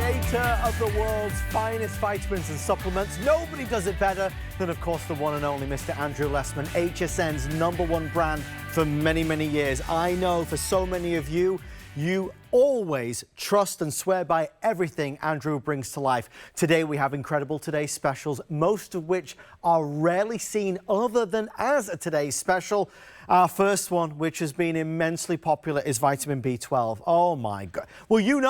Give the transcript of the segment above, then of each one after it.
creator of the world's finest vitamins and supplements. Nobody does it better than, of course, the one and only Mr. Andrew Lessman, HSN's #1 brand for many, many years. I know for so many of you, you always trust and swear by everything Andrew brings to life. Today we have incredible Today Specials, most of which are rarely seen other than as a Today Special. Our first one, which has been immensely popular, is vitamin B12. Oh my God. Well, you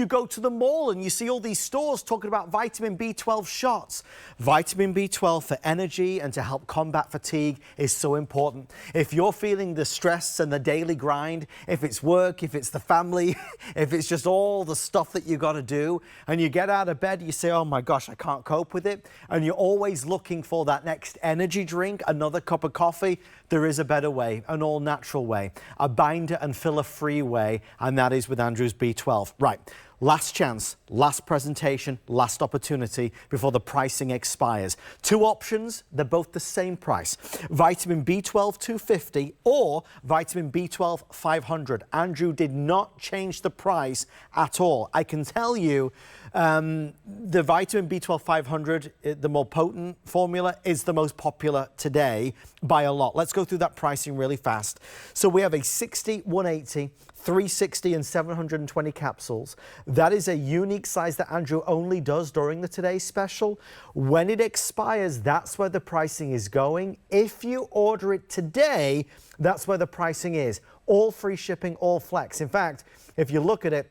go to the mall and you see all these stores talking about vitamin B12 shots. Vitamin B12 for energy and to help combat fatigue is so important. If you're feeling the stress and the daily grind, if it's work, if it's the family, if it's just all the stuff that you got to do, and you get out of bed, you say, oh my gosh, I can't cope with it, and you're always looking for that next energy drink, another cup of coffee, there is a better way, an all-natural way, a binder and filler-free way, and that is with Andrew's B12. Right, last chance, last presentation, last opportunity before the pricing expires. Two options, they're both the same price. Vitamin B12 250 or vitamin B12 500. Andrew did not change the price at all. I can tell you the vitamin B12 500, the more potent formula, is the most popular today by a lot. Let's go through that pricing really fast. So we have a 60, 180, 360 and 720 capsules. That is a unique size that Andrew only does during the Today Special. When it expires, that's where the pricing is going. If you order it today, that's where the pricing is. All free shipping, all flex. In fact, if you look at it,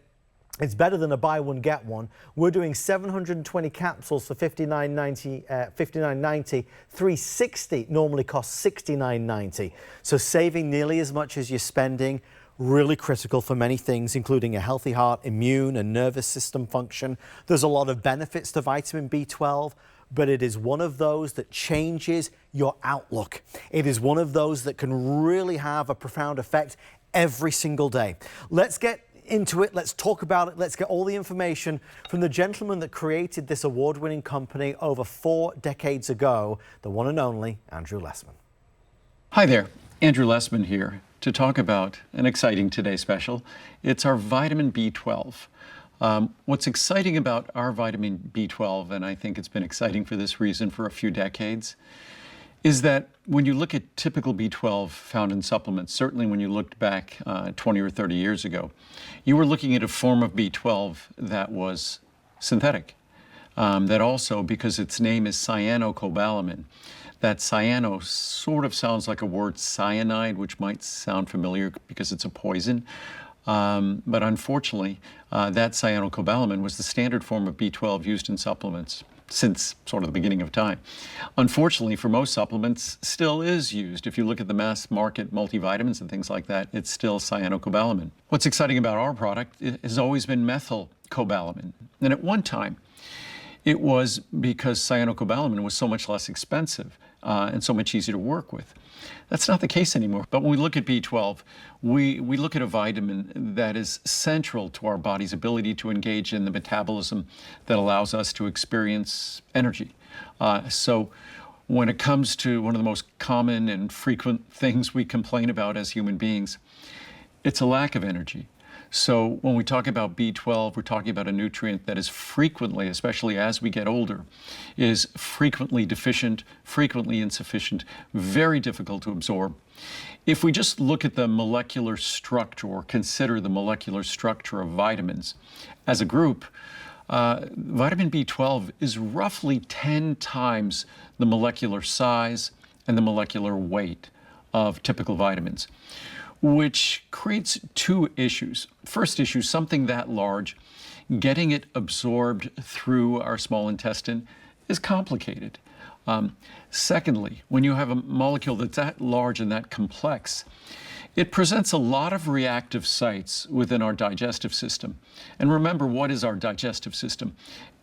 it's better than a buy one, get one. We're doing 720 capsules for $59.90, $59.90. 360 normally costs $69.90. So saving nearly as much as you're spending, really critical for many things, including a healthy heart, immune and nervous system function. There's a lot of benefits to vitamin B12, but it is one of those that changes your outlook. It is one of those that can really have a profound effect every single day. Let's get into it. Let's talk about it. Let's get all the information from the gentleman that created this award-winning company over 4 decades ago, the one and only Andrew Lessman. Hi there, Andrew Lessman here to talk about an exciting Today Special. It's our vitamin B12. What's exciting about our vitamin B12, and I think it's been exciting for this reason for a few decades, is that when you look at typical B12 found in supplements, certainly when you looked back 20 or 30 years ago, you were looking at a form of B12 that was synthetic. That also, because its name is cyanocobalamin, that cyano sort of sounds like a word cyanide, which might sound familiar because it's a poison. But unfortunately, that cyanocobalamin was the standard form of B12 used in supplements since sort of the beginning of time. Unfortunately, for most supplements, still is used. If you look at the mass market multivitamins and things like that, it's still cyanocobalamin. What's exciting about our product has always been methylcobalamin. And at one time, it was because cyanocobalamin was so much less expensive and so much easier to work with. That's not the case anymore. But when we look at B12, we look at a vitamin that is central to our body's ability to engage in the metabolism that allows us to experience energy. So when it comes to one of the most common and frequent things we complain about as human beings, it's a lack of energy. So when we talk about B12, we're talking about a nutrient that is frequently, especially as we get older, is frequently deficient, frequently insufficient, very difficult to absorb. If we just look at the molecular structure or consider the molecular structure of vitamins as a group, vitamin B12 is roughly 10 times the molecular size and the molecular weight of typical vitamins, which creates two issues. First issue, something that large, getting it absorbed through our small intestine is complicated. Secondly, when you have a molecule that's that large and that complex, it presents a lot of reactive sites within our digestive system. And remember, what is our digestive system?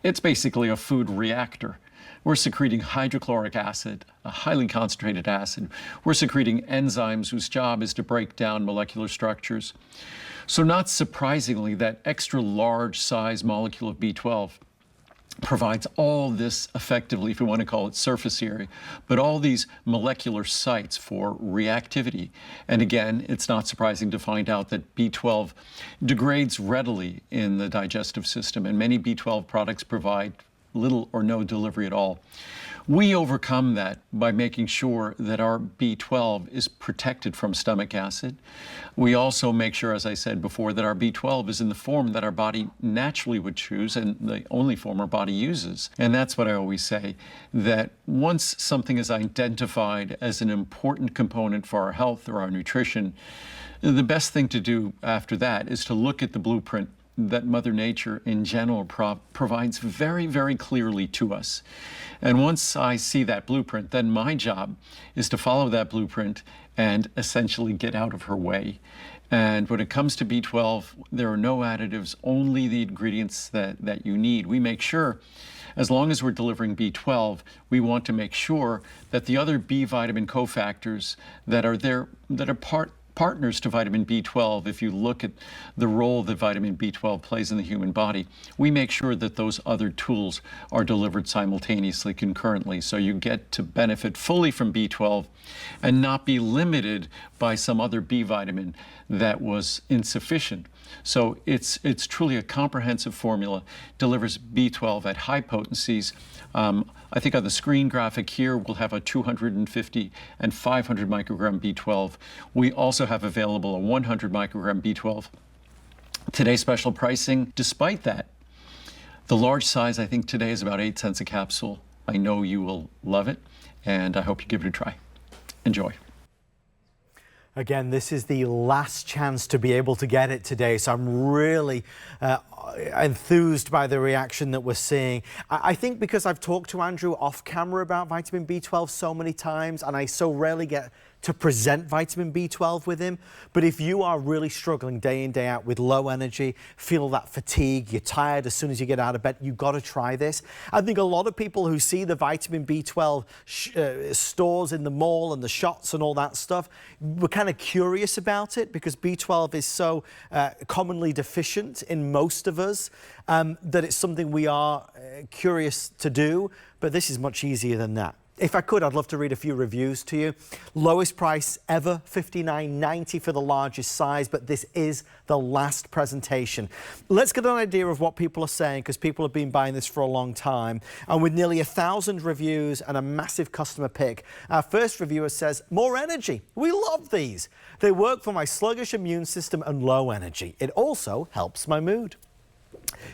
It's basically a food reactor. We're secreting hydrochloric acid, a highly concentrated acid. We're secreting enzymes whose job is to break down molecular structures. So not surprisingly, that extra large size molecule of B12 provides all this effectively, if we want to call it surface area, but all these molecular sites for reactivity. And again, it's not surprising to find out that B12 degrades readily in the digestive system, and many B12 products provide little or no delivery at all. We overcome that by making sure that our B12 is protected from stomach acid. We also make sure, as I said before, that our B12 is in the form that our body naturally would choose and the only form our body uses. And that's what I always say, that once something is identified as an important component for our health or our nutrition, the best thing to do after that is to look at the blueprint that Mother Nature in general provides very, very clearly to us. And once I see that blueprint, then my job is to follow that blueprint and essentially get out of her way. And when it comes to B12, there are no additives, only the ingredients that you need. We make sure, as long as we're delivering B12, we want to make sure that the other B vitamin cofactors that are there, that are partners to vitamin B12, if you look at the role that vitamin B12 plays in the human body, we make sure that those other tools are delivered simultaneously, concurrently, so you get to benefit fully from B12 and not be limited by some other B vitamin that was insufficient. So it's truly a comprehensive formula, delivers B12 at high potencies. I think on the screen graphic here, we'll have a 250 and 500 microgram B12. We also have available a 100 microgram B12. Today's special pricing, despite that, the large size I think today is about 8 cents a capsule. I know you will love it, and I hope you give it a try. Enjoy. Again, this is the last chance to be able to get it today, so I'm really enthused by the reaction that we're seeing. I think because I've talked to Andrew off camera about vitamin B12 so many times, and I so rarely get to present vitamin B12 with him. But if you are really struggling day in, day out with low energy, feel that fatigue, you're tired as soon as you get out of bed, you've got to try this. I think a lot of people who see the vitamin B12 stores in the mall and the shots and all that stuff, we're kind of curious about it because B12 is so commonly deficient in most of us that it's something we are curious to do, but this is much easier than that. If I could, I'd love to read a few reviews to you. Lowest price ever, $59.90 for the largest size, but this is the last presentation. Let's get an idea of what people are saying, because people have been buying this for a long time. And with nearly 1,000 reviews and a massive customer pick, our first reviewer says, more energy. We love these. They work for my sluggish immune system and low energy. It also helps my mood.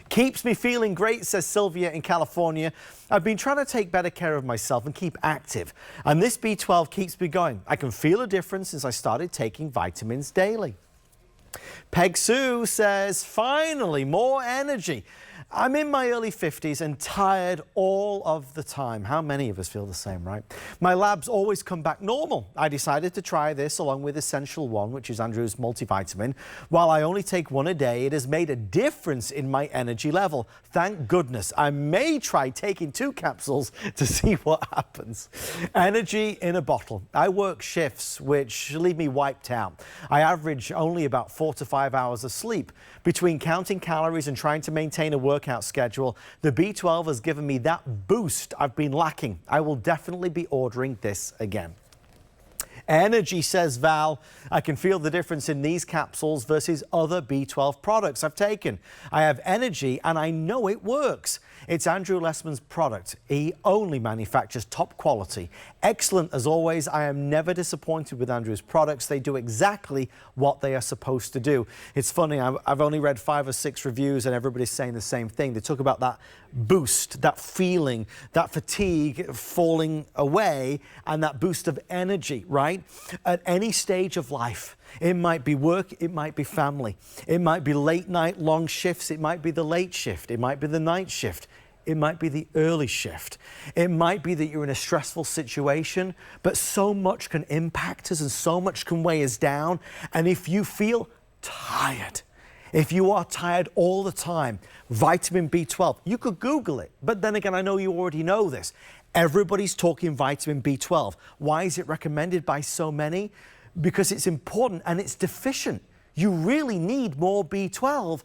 Keeps me feeling great, says Sylvia in California. I've been trying to take better care of myself and keep active, and this B12 keeps me going. I can feel a difference since I started taking vitamins daily. Peg Sue says, finally, more energy. I'm in my early 50s and tired all of the time. How many of us feel the same, right? My labs always come back normal. I decided to try this along with Essential One, which is Andrew's multivitamin. While I only take one a day, it has made a difference in my energy level. Thank goodness. I may try taking 2 capsules to see what happens. Energy in a bottle. I work shifts which leave me wiped out. I average only about 4 to 5 hours of sleep. Between counting calories and trying to maintain a workout schedule, the B12 has given me that boost I've been lacking. I will definitely be ordering this again. Energy, says Val. I can feel the difference in these capsules versus other B12 products I've taken. I have energy and I know it works. It's Andrew Lessman's product. He only manufactures top quality. Excellent as always. I am never disappointed with Andrew's products. They do exactly what they are supposed to do. It's funny, I've only read 5 or 6 reviews and everybody's saying the same thing. They talk about that boost, that feeling, that fatigue falling away, and that boost of energy, right? At any stage of life. It might be work, it might be family, it might be late night long shifts, it might be the late shift, it might be the night shift, it might be the early shift. It might be that you're in a stressful situation, but so much can impact us and so much can weigh us down. And if you feel tired, if you are tired all the time, vitamin B12, you could Google it. But then again, I know you already know this. Everybody's talking vitamin B12. Why is it recommended by so many? Because it's important and it's deficient. You really need more B12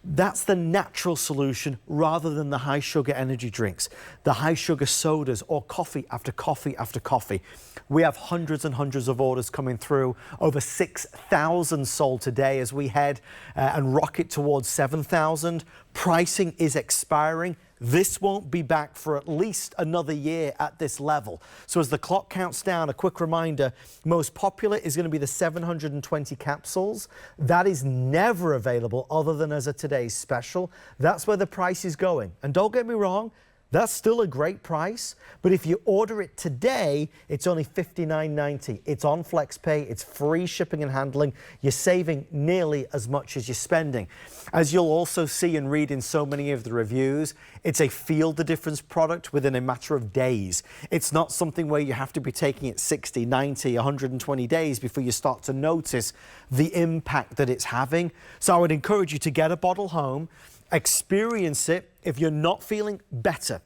That's the natural solution rather than the high sugar energy drinks, the high sugar sodas, or coffee after coffee after coffee. We have hundreds and hundreds of orders coming through, over 6,000 sold today as we head and rocket towards 7,000. Pricing is expiring. This won't be back for at least another year at this level. So as the clock counts down, a quick reminder, most popular is going to be the 720 capsules. That is never available other than as a today's special. That's where the price is going. And don't get me wrong, that's still a great price, but if you order it today, it's only $59.90. It's on FlexPay, it's free shipping and handling. You're saving nearly as much as you're spending. As you'll also see and read in so many of the reviews, it's a feel the difference product within a matter of days. It's not something where you have to be taking it 60, 90, 120 days before you start to notice the impact that it's having. So I would encourage you to get a bottle home, experience it. If you're not feeling better,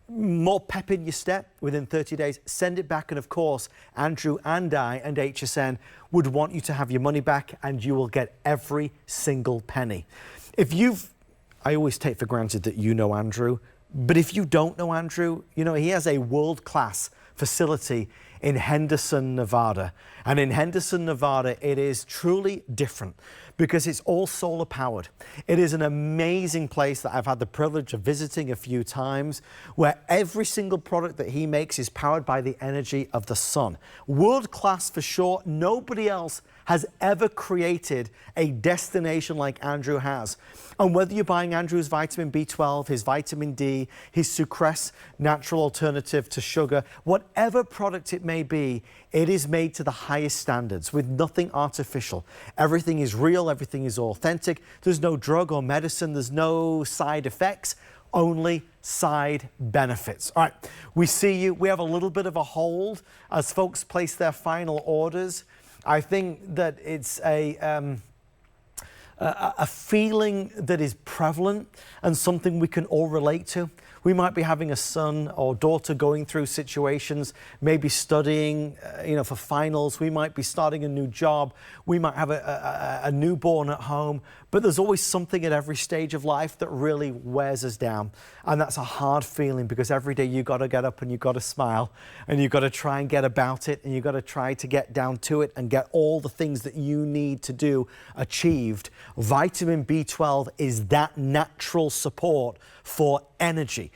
more pep in your step within 30 days, send it back. And of course, Andrew and I and HSN would want you to have your money back, and you will get every single penny. I always take for granted that you know Andrew, but if you don't know Andrew, he has a world-class facility in Henderson, Nevada. And in Henderson, Nevada, it is truly different because it's all solar powered. It is an amazing place that I've had the privilege of visiting a few times, where every single product that he makes is powered by the energy of the sun. World class for sure. Nobody else has ever created a destination like Andrew has. And whether you're buying Andrew's vitamin B12, his vitamin D, his Sucress natural alternative to sugar, whatever product it may be, it is made to the highest standards with nothing artificial. Everything is real, everything is authentic. There's no drug or medicine, there's no side effects, only side benefits. All right, we see you. We have a little bit of a hold as folks place their final orders. I think that it's a feeling that is prevalent and something we can all relate to. We might be having a son or daughter going through situations, maybe studying, for finals. We might be starting a new job. We might have a newborn at home. But there's always something at every stage of life that really wears us down. And that's a hard feeling, because every day you got to get up and you got to smile and you got to try and get about it, and you got to try to get down to it and get all the things that you need to do achieved. Vitamin B12 is that natural support for energy.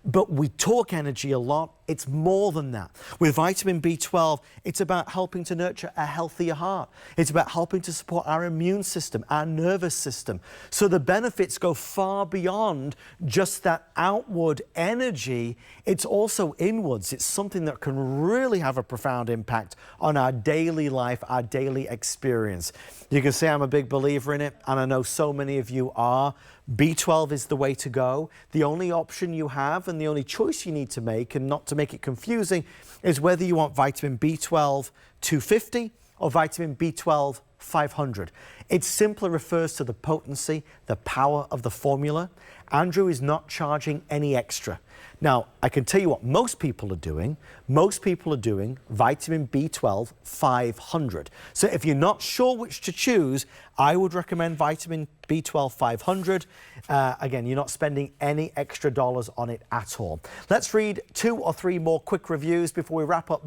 But we talk energy a lot. It's more than that. With vitamin B12, it's about helping to nurture a healthier heart. It's about helping to support our immune system, our nervous system. So the benefits go far beyond just that outward energy. It's also inwards. It's something that can really have a profound impact on our daily life, our daily experience. You can say I'm a big believer in it, and I know so many of you are. B12 is the way to go. The only option you have and the only choice you need to make, and not to make it confusing, is whether you want vitamin B12 250 or vitamin B12 500. It simply refers to the potency, the power of the formula. Andrew is not charging any extra. Now, I can tell you what most people are doing. Most people are doing vitamin B12 500. So if you're not sure which to choose, I would recommend vitamin B12 500. Again, you're not spending any extra dollars on it at all. Let's read 2 or 3 more quick reviews before we wrap up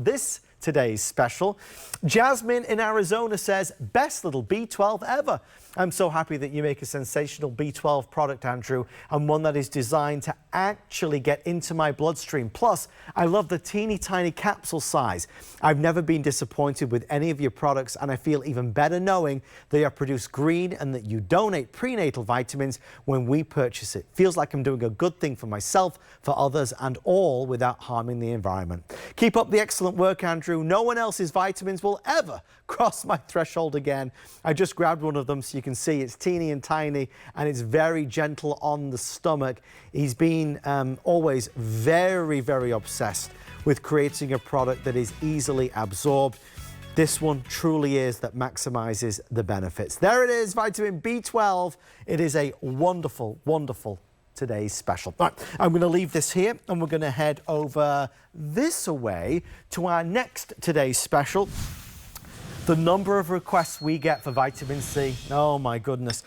today's special. Jasmine in Arizona says, best little B12 ever. I'm so happy that you make a sensational B12 product, Andrew, and one that is designed to actually get into my bloodstream. Plus, I love the teeny tiny capsule size. I've never been disappointed with any of your products, and I feel even better knowing they are produced green and that you donate prenatal vitamins when we purchase it. Feels like I'm doing a good thing for myself, for others, and all without harming the environment. Keep up the excellent work, Andrew. No one else's vitamins will ever cross my threshold again. I just grabbed one of them so you can see it's teeny and tiny, and it's very gentle on the stomach. He's been always very, very obsessed with creating a product that is easily absorbed. This one truly is that maximizes the benefits. There it is, vitamin B12. It is a wonderful, wonderful today's special. Right, I'm going to leave this here, and we're going to head over this way to our next today's special. The number of requests we get for vitamin C, oh my goodness.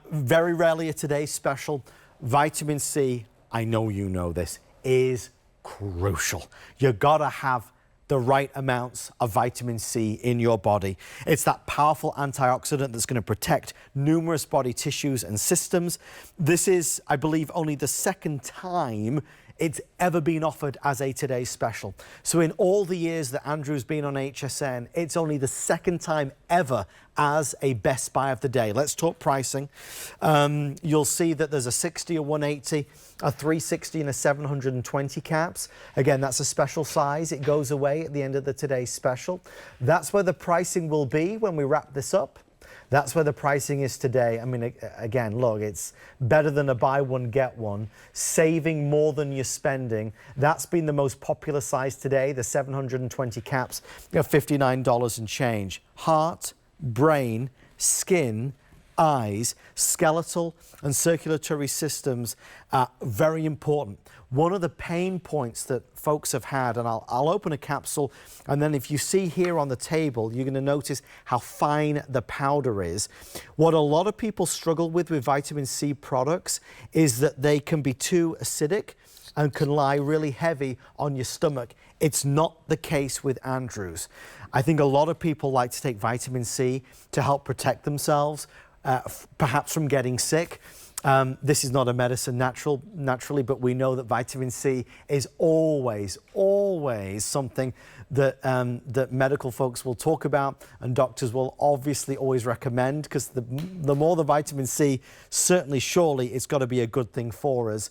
Very rarely a today's special. Vitamin C, I know you know this, is crucial. You gotta have the right amounts of vitamin C in your body. It's that powerful antioxidant that's going to protect numerous body tissues and systems. This is, I believe, only the second time it's ever been offered as a today's special. So in all the years that Andrew's been on HSN, it's only the second time ever as a best buy of the day. Let's talk pricing. You'll see that there's a 60, a 180, a 360 and a 720 caps. Again, that's a special size. It goes away at the end of the today's special. That's where the pricing will be when we wrap this up. That's where the pricing is today. I mean, again, look, it's better than a buy one, get one, saving more than you're spending. That's been the most popular size today, the 720 caps, $59 and change. Heart, brain, skin, eyes, skeletal and circulatory systems are very important. One of the pain points that folks have had, and I'll open a capsule, and then if you see here on the table, you're going to notice how fine the powder is. What a lot of people struggle with vitamin C products is that they can be too acidic and can lie really heavy on your stomach. It's not the case with Andrew's. I think a lot of people like to take vitamin C to help protect themselves, perhaps from getting sick. This is not a medicine naturally, but we know that vitamin C is always something that, that medical folks will talk about and doctors will obviously always recommend, because the more the vitamin C, surely it's got to be a good thing for us.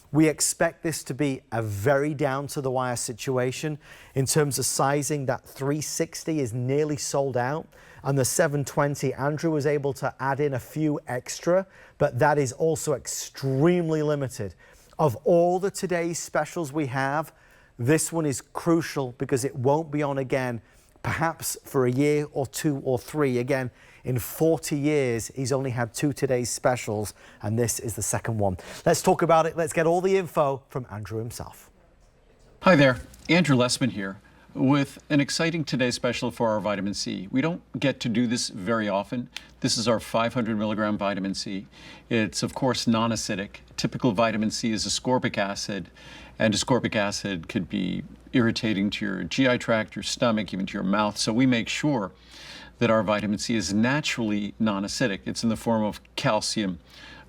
We expect this to be a very down to the wire situation. In terms of sizing, that 360 is nearly sold out. And the 720, Andrew was able to add in a few extra, but that is also extremely limited. Of all the today's specials we have, this one is crucial because it won't be on again, perhaps for a year or two or three. Again, in 40 years, he's only had 2 today's specials, and this is the second one. Let's talk about it. Let's get all the info from Andrew himself. Hi there, Andrew Lessman here with an exciting today's special for our vitamin C. We don't get to do this very often. This is our 500 milligram vitamin C. It's of course non-acidic. Typical vitamin C is ascorbic acid, and ascorbic acid could be irritating to your GI tract, your stomach, even to your mouth. So we make sure that our vitamin C is naturally non-acidic. It's in the form of calcium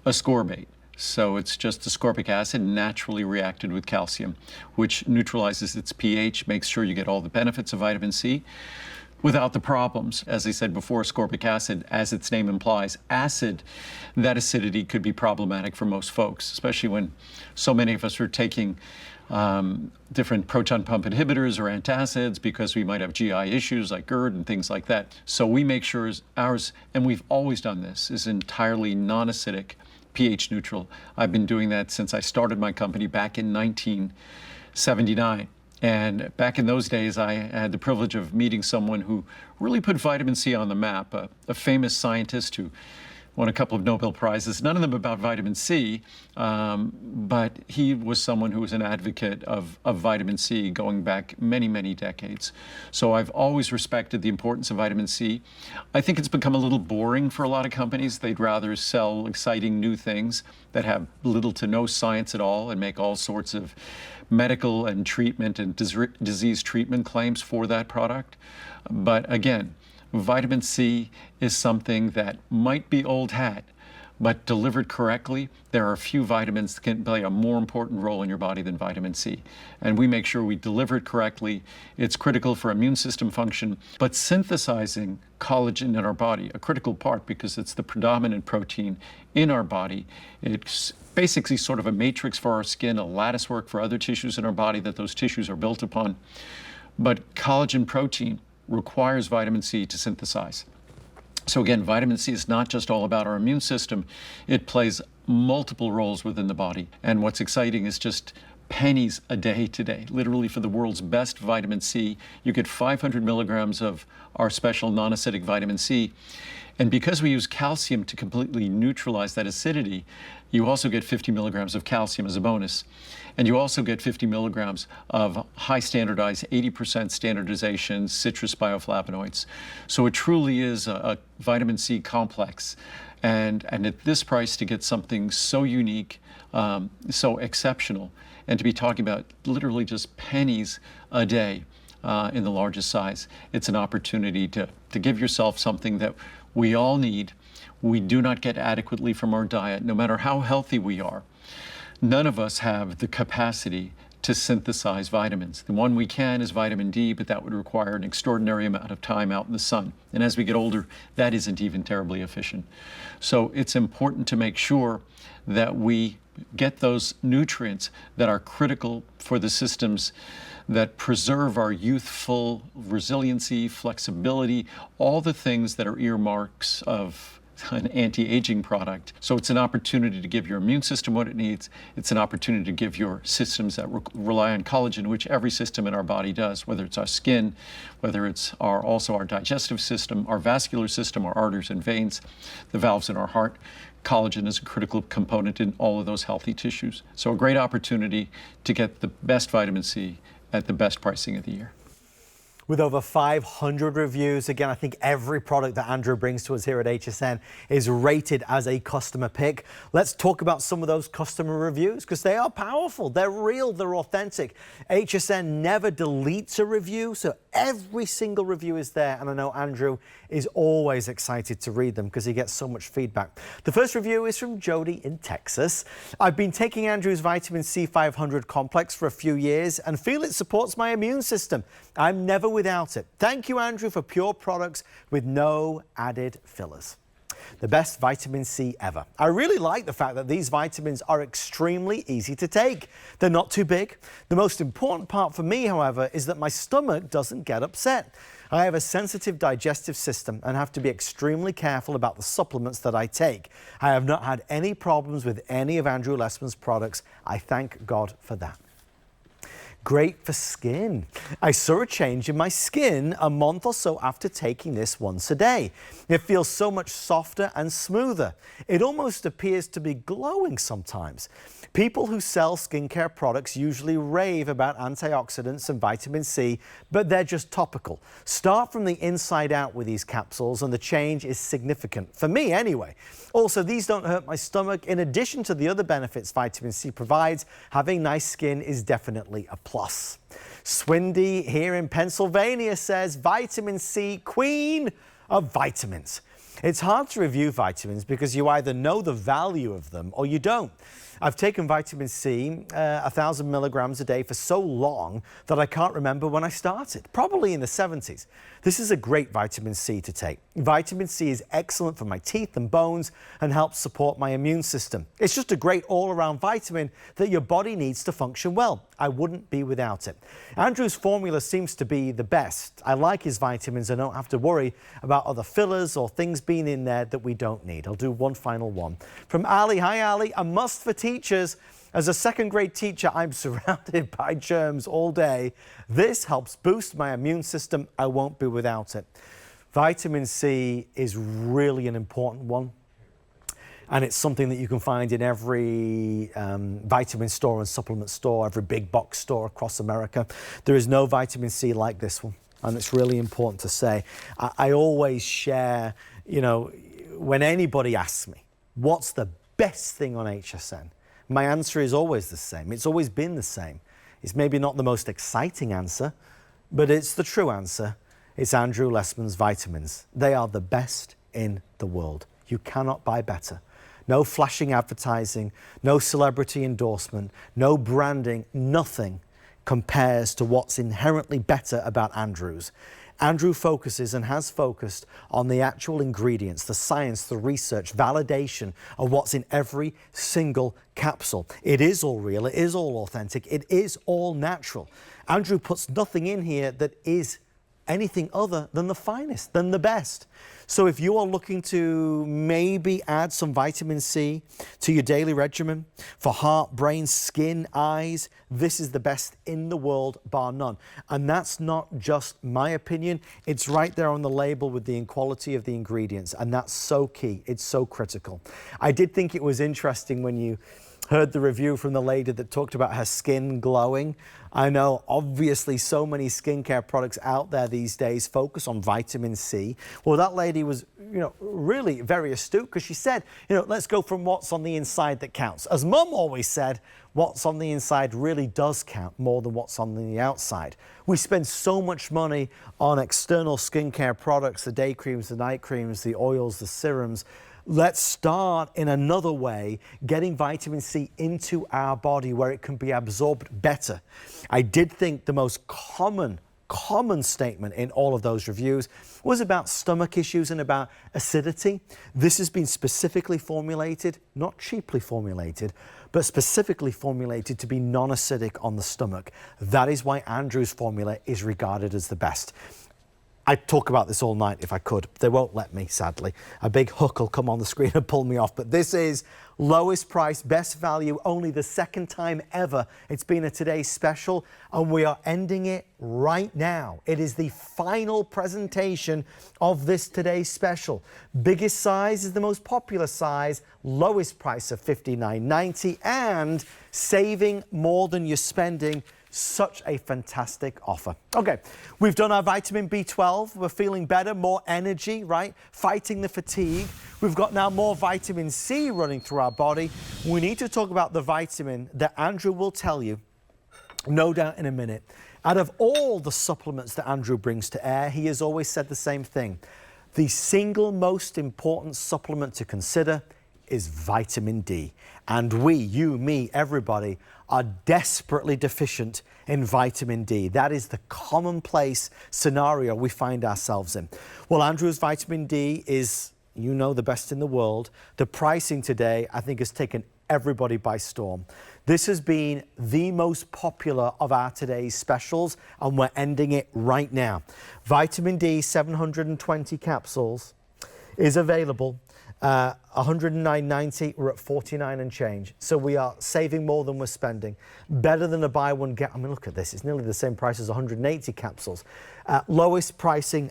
ascorbate. So it's just ascorbic acid naturally reacted with calcium, which neutralizes its pH, makes sure you get all the benefits of vitamin C without the problems. As I said before, ascorbic acid, as its name implies, acid, that acidity could be problematic for most folks, especially when so many of us are taking different proton pump inhibitors or antacids because we might have GI issues like GERD and things like that. So we make sure ours, and we've always done this, is entirely non-acidic, pH neutral. I've been doing that since I started my company back in 1979. And back in those days, I had the privilege of meeting someone who really put vitamin C on the map, a famous scientist who won a couple of Nobel Prizes, none of them about vitamin C, but he was someone who was an advocate of vitamin C going back many, many decades. So I've always respected the importance of vitamin C. I think it's become a little boring for a lot of companies. They'd rather sell exciting new things that have little to no science at all and make all sorts of medical and treatment and disease treatment claims for that product. But again, vitamin C is something that might be old hat, but delivered correctly, there are a few vitamins that can play a more important role in your body than vitamin C. And we make sure we deliver it correctly. It's critical for immune system function, but synthesizing collagen in our body, a critical part because it's the predominant protein in our body. It's basically sort of a matrix for our skin, a lattice work for other tissues in our body that those tissues are built upon. But collagen protein requires vitamin C to synthesize. So again, vitamin C is not just all about our immune system. It plays multiple roles within the body. And what's exciting is just pennies a day today, literally for the world's best vitamin C. You get 500 milligrams of our special non-acidic vitamin C. And because we use calcium to completely neutralize that acidity, you also get 50 milligrams of calcium as a bonus. And you also get 50 milligrams of high standardized, 80% standardization citrus bioflavonoids. So it truly is a vitamin C complex. And at this price, to get something so unique, so exceptional, and to be talking about literally just pennies a day in the largest size, it's an opportunity to give yourself something that we all need. We do not get adequately from our diet, no matter how healthy we are. None of us have the capacity to synthesize vitamins. The one we can is vitamin D, but that would require an extraordinary amount of time out in the sun. And as we get older, that isn't even terribly efficient. So it's important to make sure that we get those nutrients that are critical for the systems that preserve our youthful resiliency, flexibility, all the things that are earmarks of an anti-aging product. So it's an opportunity to give your immune system what it needs. It's an opportunity to give your systems that rely on collagen, which every system in our body does, whether it's our skin, whether it's also our digestive system, our vascular system, our arteries and veins, the valves in our heart. Collagen is a critical component in all of those healthy tissues. So a great opportunity to get the best vitamin C at the best pricing of the year. With over 500 reviews, again, I think every product that Andrew brings to us here at HSN is rated as a customer pick. Let's talk about some of those customer reviews because they are powerful, they're real, they're authentic. HSN never deletes a review, so every single review is there, and I know Andrew is always excited to read them because he gets so much feedback. The first review is from Jody in Texas. I've been taking Andrew's vitamin C 500 complex for a few years and feel it supports my immune system. I'm never without it. Thank you, Andrew, for pure products with no added fillers. The best vitamin C ever. I really like the fact that these vitamins are extremely easy to take. They're not too big. The most important part for me, however, is that my stomach doesn't get upset. I have a sensitive digestive system and have to be extremely careful about the supplements that I take. I have not had any problems with any of Andrew Lessman's products. I thank God for that. Great for skin. I saw a change in my skin a month or so after taking this once a day. It feels so much softer and smoother. It almost appears to be glowing sometimes. People who sell skincare products usually rave about antioxidants and vitamin C, but they're just topical. Start from the inside out with these capsules and the change is significant, for me anyway. Also, these don't hurt my stomach. In addition to the other benefits vitamin C provides, having nice skin is definitely a plus. Swindy here in Pennsylvania says, vitamin C, queen of vitamins. It's hard to review vitamins because you either know the value of them or you don't. I've taken vitamin C, 1,000 milligrams a day for so long that I can't remember when I started, probably in the 70s. This is a great vitamin C to take. Vitamin C is excellent for my teeth and bones and helps support my immune system. It's just a great all-around vitamin that your body needs to function well. I wouldn't be without it. Andrew's formula seems to be the best. I like his vitamins. I don't have to worry about other fillers or things being in there that we don't need. I'll do one final one. From Ali. Hi, Ali. A must for teachers. As a second grade teacher, I'm surrounded by germs all day. This helps boost my immune system. I won't be without it. Vitamin C is really an important one. And it's something that you can find in every vitamin store and supplement store, every big box store across America. There is no vitamin C like this one. And it's really important to say. I always share, you know, when anybody asks me, what's the best thing on HSN? My answer is always the same. It's always been the same. It's maybe not the most exciting answer, but it's the true answer. It's Andrew Lessman's vitamins. They are the best in the world. You cannot buy better. No flashing advertising, no celebrity endorsement, no branding, nothing compares to what's inherently better about Andrew's. Andrew focuses and has focused on the actual ingredients, the science, the research, validation of what's in every single capsule. It is all real, it is all authentic, it is all natural. Andrew puts nothing in here that is anything other than the finest, than the best. So if you are looking to maybe add some vitamin C to your daily regimen for heart, brain, skin, eyes, this is the best in the world, bar none. And that's not just my opinion. It's right there on the label with the quality of the ingredients. And that's so key. It's so critical. I did think it was interesting when you heard the review from the lady that talked about her skin glowing. I know obviously so many skincare products out there these days focus on vitamin C. Well, that lady was, really very astute, because she said, let's go from what's on the inside that counts. As Mum always said, what's on the inside really does count more than what's on the outside. We spend so much money on external skincare products, the day creams, the night creams, the oils, the serums. Let's start in another way, getting vitamin C into our body where it can be absorbed better. I did think the most common statement in all of those reviews was about stomach issues and about acidity. This has been specifically formulated, not cheaply formulated, but specifically formulated to be non-acidic on the stomach. That is why Andrew's formula is regarded as the best. I'd talk about this all night if I could. They won't let me, sadly. A big hook will come on the screen and pull me off. But this is lowest price, best value, only the second time ever it's been a Today's Special, and we are ending it right now. It is the final presentation of this Today's Special. Biggest size is the most popular size, lowest price of $59.90, and saving more than you're spending. Such a fantastic offer. Okay, we've done our vitamin B12. We're feeling better, more energy, right? Fighting the fatigue. We've got now more vitamin C running through our body. We need to talk about the vitamin that Andrew will tell you, no doubt in a minute. Out of all the supplements that Andrew brings to air, he has always said the same thing. The single most important supplement to consider is vitamin D. And we, you, me, everybody, are desperately deficient in vitamin D. That is the commonplace scenario we find ourselves in. Well, Andrew's vitamin D is, the best in the world. The pricing today, I think, has taken everybody by storm. This has been the most popular of our Today's Specials, and we're ending it right now. Vitamin D, 720 capsules, is available. $109.90, we're at $49 and change. So we are saving more than we're spending. Better than a buy one get. Look at this. It's nearly the same price as 180 capsules. Lowest pricing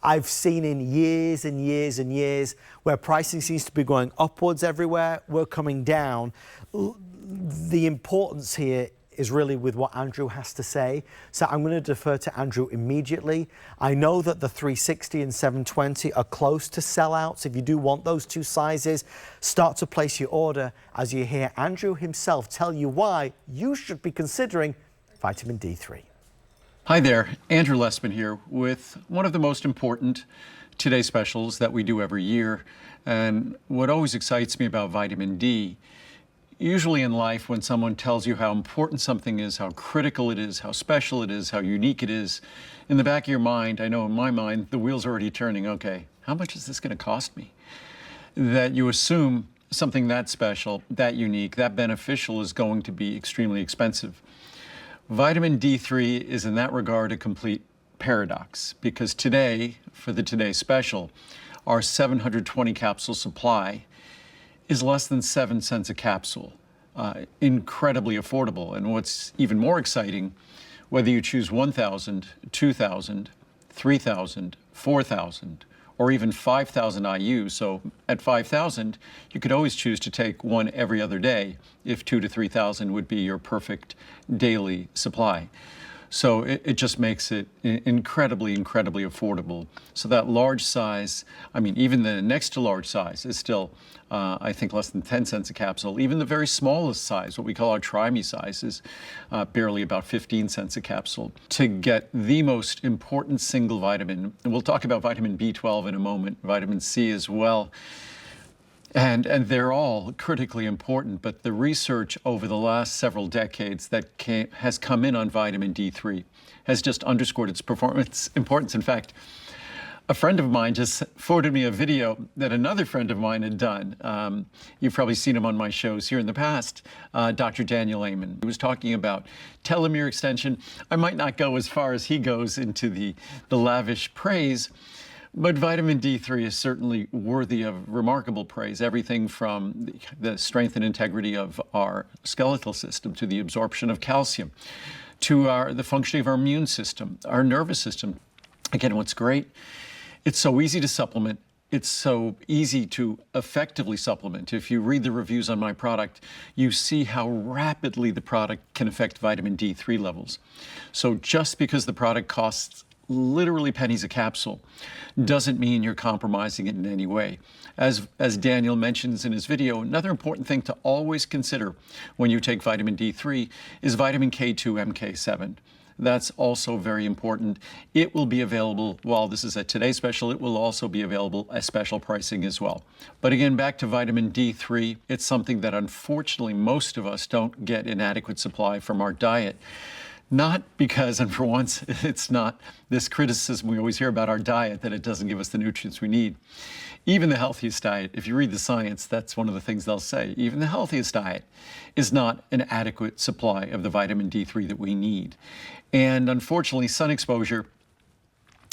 I've seen in years and years and years, where pricing seems to be going upwards everywhere. We're coming down. The importance here is really with what Andrew has to say. So I'm going to defer to Andrew immediately. I know that the 360 and 720 are close to sellouts. If you do want those two sizes, start to place your order as you hear Andrew himself tell you why you should be considering vitamin D3. Hi there, Andrew Lessman here with one of the most important Today's Specials that we do every year. And what always excites me about vitamin D, usually in life, when someone tells you how important something is, how critical it is, how special it is, how unique it is, in the back of your mind, I know in my mind, the wheel's already turning. Okay, how much is this going to cost me? That you assume something that special, that unique, that beneficial is going to be extremely expensive. Vitamin D3 is in that regard a complete paradox, because today, for the Today's Special, our 720 capsule supply is less than 7 cents a capsule. Incredibly affordable. And what's even more exciting, whether you choose 1,000, 2,000, 3,000, 4,000, or even 5,000 IU. So at 5,000, you could always choose to take one every other day if 2,000 to 3,000 would be your perfect daily supply. So it just makes it incredibly, incredibly affordable. So that large size, even the next to large size is still, I think, less than 10 cents a capsule. Even the very smallest size, what we call our Try-Me size, is barely about 15 cents a capsule. To get the most important single vitamin, and we'll talk about vitamin B12 in a moment, vitamin C as well, and they're all critically important, but the research over the last several decades that has come in on vitamin D3 has just underscored its importance. In fact, A friend of mine just forwarded me a video that another friend of mine had done. You've probably seen him on my shows here in the past, Dr. Daniel Lehman. He was talking about telomere extension. I might not go as far as he goes into the lavish praise, but vitamin D3 is certainly worthy of remarkable praise. Everything from the strength and integrity of our skeletal system to the absorption of calcium to the functioning of our immune system, our nervous system. Again, what's great, it's so easy to supplement. It's so easy to effectively supplement. If you read the reviews on my product, you see how rapidly the product can affect vitamin D3 levels. So just because the product costs literally pennies a capsule doesn't mean you're compromising it in any way. As Daniel mentions in his video, another important thing to always consider when you take vitamin D3 is vitamin K2 MK7. That's also very important. It will be available, while this is a Today Special, it will also be available at special pricing as well. But again, back to vitamin D3, it's something that unfortunately most of us don't get in adequate supply from our diet. Not because, and for once, it's not this criticism we always hear about our diet that it doesn't give us the nutrients we need. Even the healthiest diet, if you read the science, that's one of the things they'll say. Even the healthiest diet is not an adequate supply of the vitamin D3 that we need. And unfortunately, sun exposure,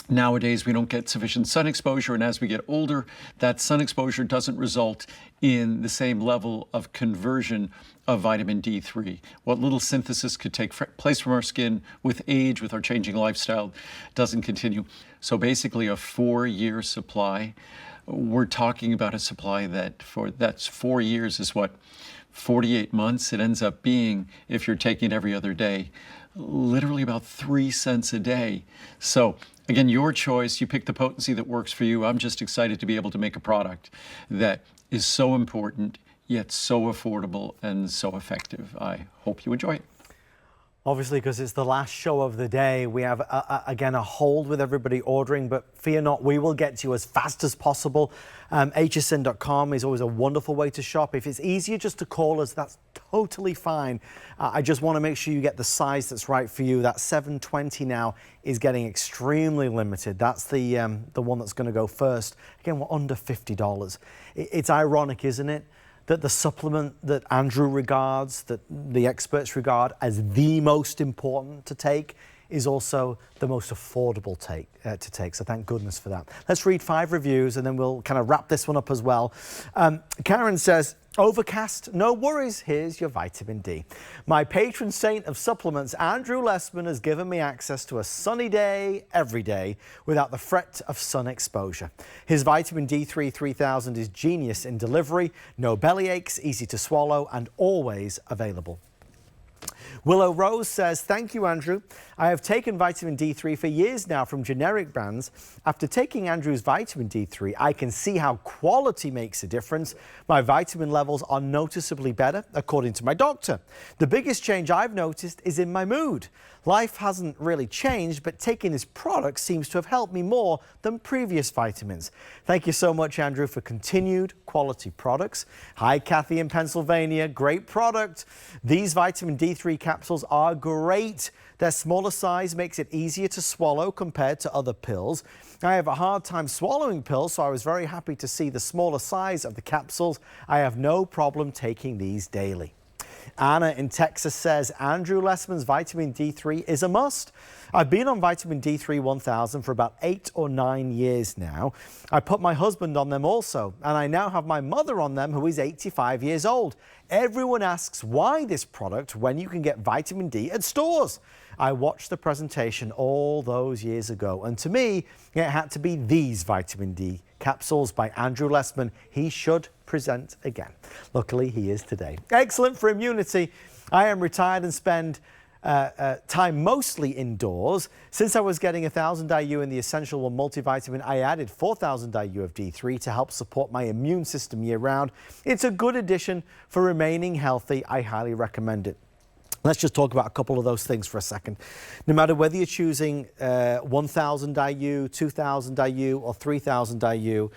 nowadays we don't get sufficient sun exposure, and as we get older, that sun exposure doesn't result in the same level of conversion of vitamin D3. What little synthesis could take place from our skin with age, with our changing lifestyle, doesn't continue. So basically a 4-year supply. We're talking about a supply that's 4 years is what, 48 months? It ends up being, if you're taking it every other day, literally about 3 cents a day. So again, your choice, you pick the potency that works for you. I'm just excited to be able to make a product that is so important, yet so affordable and so effective. I hope you enjoy it. Obviously, because it's the last show of the day, we have, again, a hold with everybody ordering, but fear not, we will get to you as fast as possible. hsn.com is always a wonderful way to shop. If it's easier just to call us, that's totally fine. I just want to make sure you get the size that's right for you. That 720 now is getting extremely limited. That's the one that's going to go first. Again, we're under $50. It's ironic, isn't it, that the supplement that Andrew regards, that the experts regard as the most important to take, is also the most affordable to take. So thank goodness for that. Let's read 5 reviews and then we'll kind of wrap this one up as well. Karen says, overcast, no worries, here's your vitamin D. My patron saint of supplements, Andrew Lessman, has given me access to a sunny day every day without the threat of sun exposure. His vitamin D3 3000 is genius in delivery, no belly aches, easy to swallow and always available. Willow Rose says, thank you, Andrew. I have taken vitamin D3 for years now from generic brands. After taking Andrew's vitamin D3, I can see how quality makes a difference. My vitamin levels are noticeably better, according to my doctor. The biggest change I've noticed is in my mood. Life hasn't really changed, but taking this product seems to have helped me more than previous vitamins. Thank you so much, Andrew, for continued quality products. Hi, Kathy in Pennsylvania. Great product. These vitamin D3 capsules are great. Their smaller size makes it easier to swallow compared to other pills. I have a hard time swallowing pills, so I was very happy to see the smaller size of the capsules. I have no problem taking these daily. Anna in Texas says, Andrew Lessman's vitamin D3 is a must. I've been on vitamin D3 1000 for about 8 or 9 years now. I put my husband on them also, and I now have my mother on them, who is 85 years old. Everyone asks why this product when you can get vitamin D at stores. I watched the presentation all those years ago, and to me, it had to be these vitamin D capsules by Andrew Lessman. He should present again. Luckily, he is today. Excellent for immunity. I am retired and spend time mostly indoors. Since I was getting 1000 IU in the Essential One multivitamin, I added 4000 IU of D3 to help support my immune system year round. It's a good addition for remaining healthy. I highly recommend it. Let's just talk about a couple of those things for a second. No matter whether you're choosing 1000 IU, 2000 IU or 3000 IU,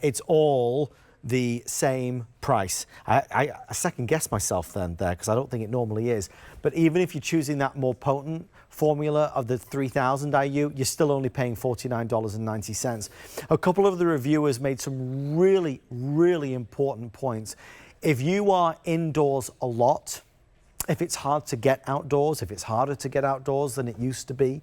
it's all the same price. I second guess myself there because I don't think it normally is. But even if you're choosing that more potent formula of the 3000 IU, you're still only paying $49.90. A couple of the reviewers made some really, really important points. If you are indoors a lot, if it's hard to get outdoors, if it's harder to get outdoors than it used to be,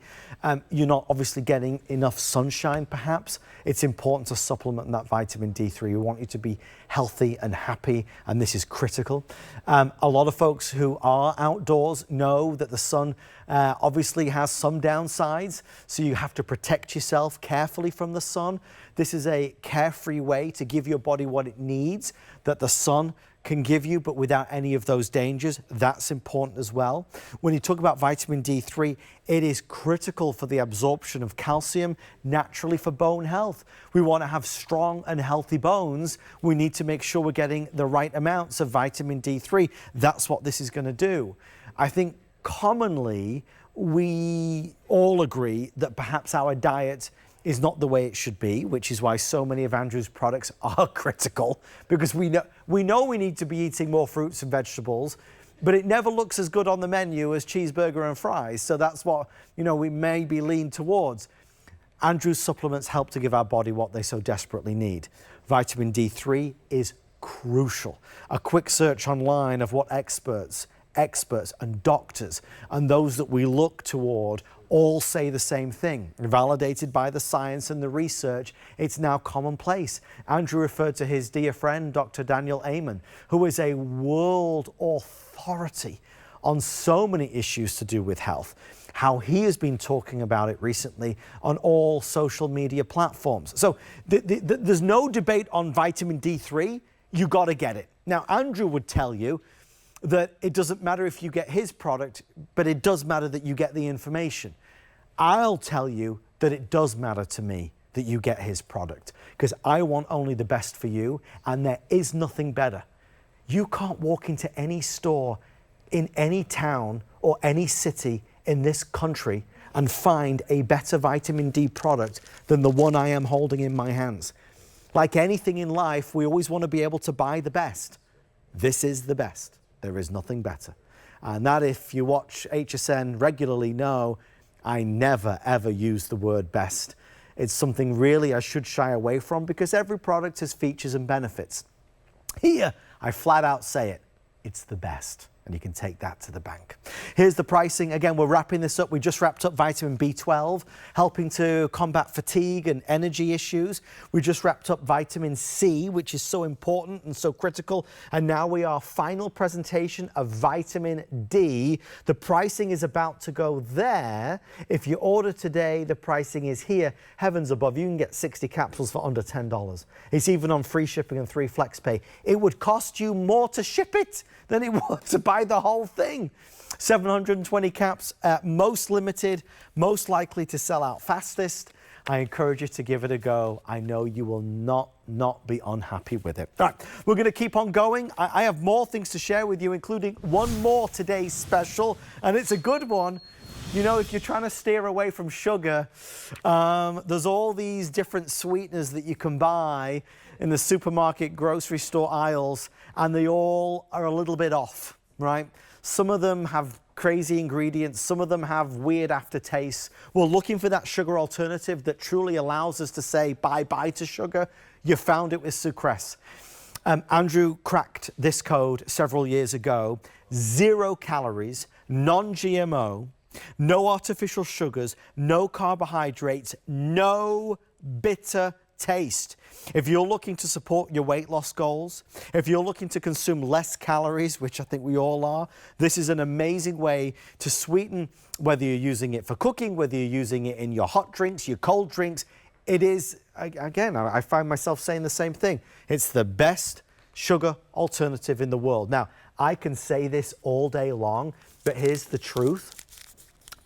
you're not obviously getting enough sunshine perhaps, it's important to supplement that vitamin D3. We want you to be healthy and happy, and this is critical. A lot of folks who are outdoors know that the sun obviously has some downsides, so you have to protect yourself carefully from the sun. This is a carefree way to give your body what it needs that the sun can give you, but without any of those dangers. That's important as well. When you talk about vitamin D3, it is critical for the absorption of calcium, naturally for bone health. We want to have strong and healthy bones. We need to make sure we're getting the right amounts of vitamin D3. That's what this is going to do. I think commonly we all agree that perhaps our diet is not the way it should be, which is why so many of Andrew's products are critical, because we know we need to be eating more fruits and vegetables, but it never looks as good on the menu as cheeseburger and fries. So that's what, we may be lean towards. Andrew's supplements help to give our body what they so desperately need. Vitamin D3 is crucial. A quick search online of what experts and doctors and those that we look toward all say the same thing. Validated by the science and the research, it's now commonplace. Andrew referred to his dear friend, Dr. Daniel Amen, who is a world authority on so many issues to do with health, how he has been talking about it recently on all social media platforms. So there's no debate on vitamin D3, you got to get it. Now, Andrew would tell you that it doesn't matter if you get his product, but it does matter that you get the information. I'll tell you that it does matter to me that you get his product, because I want only the best for you, and there is nothing better. You can't walk into any store in any town or any city in this country and find a better vitamin D product than the one I am holding in my hands. Like anything in life, we always want to be able to buy the best. This is the best. There is nothing better. And that, if you watch HSN regularly, know I never ever use the word best. It's something really I should shy away from, because every product has features and benefits. Here, I flat out say it. It's the best. And you can take that to the bank. Here's the pricing. Again, we're wrapping this up. We just wrapped up vitamin B12, helping to combat fatigue and energy issues. We just wrapped up vitamin C, which is so important and so critical. And now we are final presentation of vitamin D. The pricing is about to go there. If you order today, the pricing is here. Heavens above, you can get 60 capsules for under $10. It's even on free shipping and 3 flex pay. It would cost you more to ship it than it would to buy the whole thing. 720 caps, most limited, most likely to sell out fastest. I encourage you to give it a go. I know you will not be unhappy with it. All right, we're going to keep on going. I have more things to share with you, including one more today's special, and it's a good one. If you're trying to steer away from sugar, there's all these different sweeteners that you can buy in the supermarket, grocery store aisles, and they all are a little bit off, right? Some of them have crazy ingredients, some of them have weird aftertastes. We're looking for that sugar alternative that truly allows us to say bye-bye to sugar. You found it with Sucress. Andrew cracked this code several years ago. 0 calories, non-GMO, no artificial sugars, no carbohydrates, no bitter taste. If you're looking to support your weight loss goals, if you're looking to consume less calories, which I think we all are, this is an amazing way to sweeten, whether you're using it for cooking, whether you're using it in your hot drinks, your cold drinks. It is, again, I find myself saying the same thing. It's the best sugar alternative in the world. Now, I can say this all day long, but here's the truth.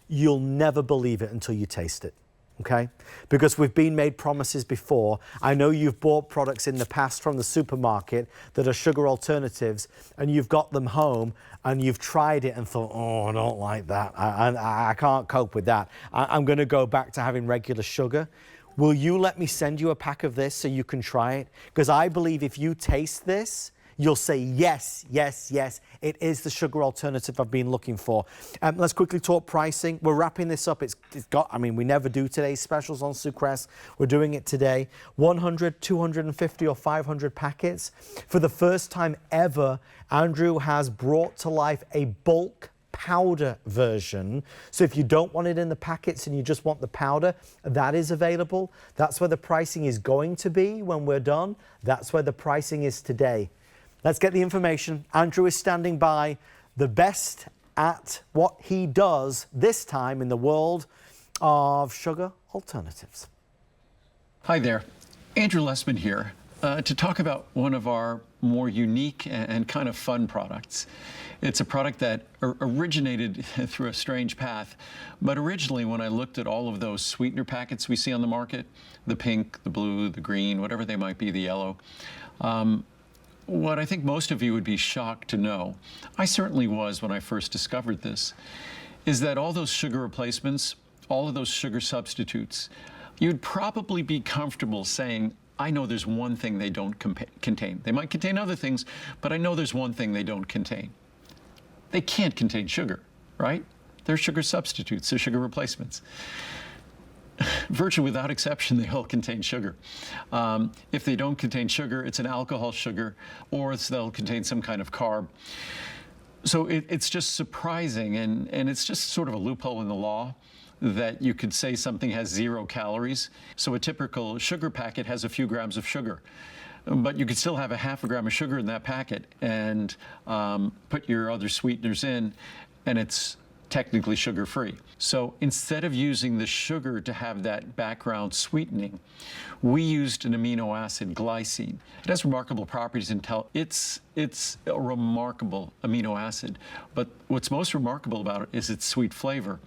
You'll never believe it until you taste it. Okay? Because we've been made promises before. I know you've bought products in the past from the supermarket that are sugar alternatives, and you've got them home and you've tried it and thought, oh, I don't like that. I can't cope with that. I'm going to go back to having regular sugar. Will you let me send you a pack of this so you can try it? Because I believe if you taste this, you'll say, yes, yes, yes, it is the sugar alternative I've been looking for. Let's quickly talk pricing. We're wrapping this up. It's got, I mean, we never do today's specials on Sucress. We're doing it today. 100, 250 or 500 packets. For the first time ever, Andrew has brought to life a bulk powder version. So if you don't want it in the packets and you just want the powder, that is available. That's where the pricing is going to be when we're done. That's where the pricing is today. Let's get the information. Andrew is standing by, the best at what he does this time in the world of sugar alternatives. Hi there, Andrew Lessman here to talk about one of our more unique and kind of fun products. It's a product that originated through a strange path, but originally when I looked at all of those sweetener packets we see on the market, the pink, the blue, the green, whatever they might be, the yellow, what I think most of you would be shocked to know, I certainly was when I first discovered this, is that all those sugar replacements, all of those sugar substitutes, you'd probably be comfortable saying, I know there's one thing they don't contain. They might contain other things, but I know there's one thing they don't contain. They can't contain sugar, right? They're sugar substitutes, they're sugar replacements. Virtually without exception, they all contain sugar. If they don't contain sugar, it's an alcohol sugar, or they'll contain some kind of carb. So it's just surprising, and it's just sort of a loophole in the law that you could say something has 0 calories. So a typical sugar packet has a few grams of sugar, but you could still have a half a gram of sugar in that packet and put your other sweeteners in, and it's technically sugar-free. So instead of using the sugar to have that background sweetening, we used an amino acid, glycine. It has remarkable properties it's a remarkable amino acid, but what's most remarkable about it is its sweet flavor,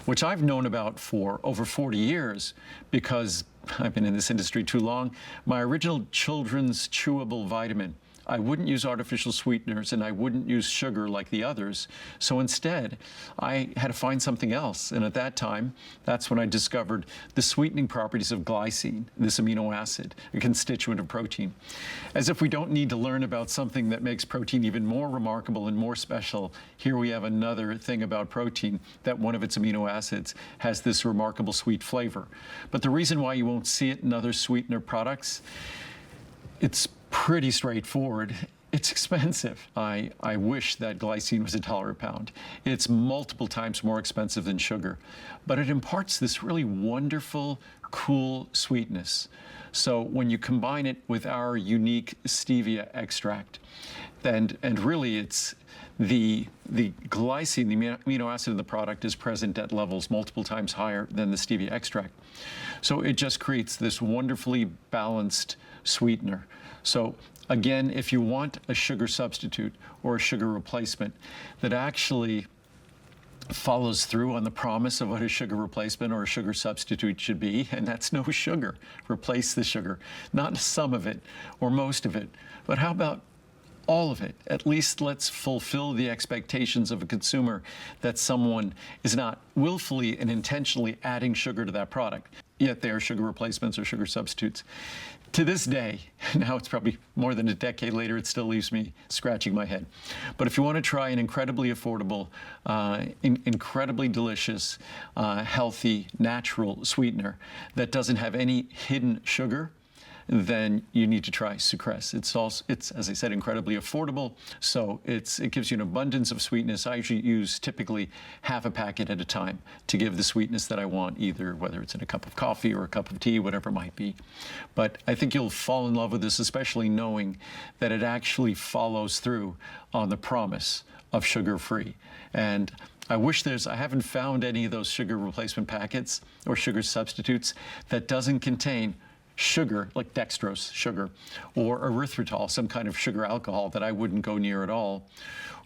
which I've known about for over 40 years because I've been in this industry too long. My original children's chewable vitamin, I wouldn't use artificial sweeteners and I wouldn't use sugar like the others. So instead, I had to find something else. And at that time, that's when I discovered the sweetening properties of glycine, this amino acid, a constituent of protein. As if we don't need to learn about something that makes protein even more remarkable and more special, here we have another thing about protein, that one of its amino acids has this remarkable sweet flavor. But the reason why you won't see it in other sweetener products, it's pretty straightforward. It's expensive. I wish that glycine was $1 a pound. It's multiple times more expensive than sugar, but it imparts this really wonderful, cool sweetness. So when you combine it with our unique stevia extract, and really it's the glycine, the amino acid in the product, is present at levels multiple times higher than the stevia extract. So it just creates this wonderfully balanced sweetener. So again, if you want a sugar substitute or a sugar replacement that actually follows through on the promise of what a sugar replacement or a sugar substitute should be, and that's no sugar. Replace the sugar, not some of it or most of it, but how about all of it? At least let's fulfill the expectations of a consumer that someone is not willfully and intentionally adding sugar to that product, yet they are sugar replacements or sugar substitutes. To this day, now it's probably more than a decade later, it still leaves me scratching my head. But if you want to try an incredibly affordable, incredibly delicious, healthy, natural sweetener that doesn't have any hidden sugar, then you need to try Sucress. It's, as I said, incredibly affordable, so it gives you an abundance of sweetness. I usually use typically half a packet at a time to give the sweetness that I want, either whether it's in a cup of coffee or a cup of tea, whatever it might be. But I think you'll fall in love with this, especially knowing that it actually follows through on the promise of sugar-free. And I haven't found any of those sugar replacement packets or sugar substitutes that doesn't contain sugar, like dextrose sugar, or erythritol, some kind of sugar alcohol that I wouldn't go near at all,